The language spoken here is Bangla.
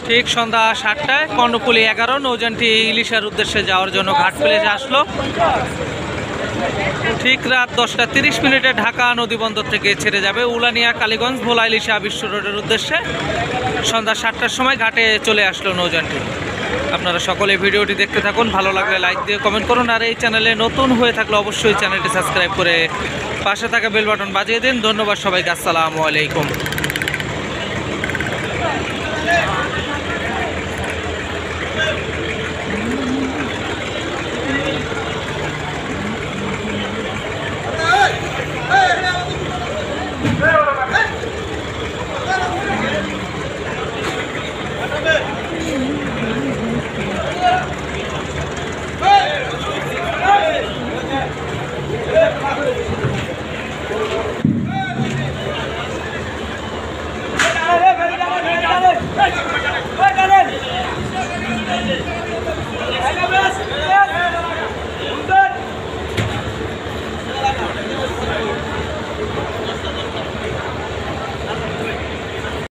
ঠিক সন্ধ্যা 7টায় কর্ণফুলী 11 নৌযানটি ইলিশার উদ্দেশ্যে যাওয়ার জন্য ঘাট প্লেসে আসলো। ঠিক রাত 10টা 30 মিনিটে ঢাকা নদীবন্দর থেকে ছেড়ে যাবে উলানিয়া কালীগঞ্জ ভোলা ইলিশা বিশ্ব রোডের উদ্দেশ্যে। সন্ধ্যা 7টার সময় ঘাটে চলে আসলো নৌযানটি। আপনারা সকলে ভিডিওটি দেখতে থাকুন, ভালো লাগলে লাইক দিয়ে কমেন্ট করুন, আর এই চ্যানেলে নতুন হয়ে থাকলে অবশ্যই চ্যানেলটি সাবস্ক্রাইব করে পাশে থাকা বেল বাটন বাজিয়ে দিন। ধন্যবাদ সবাইকে, আসসালামু আলাইকুম।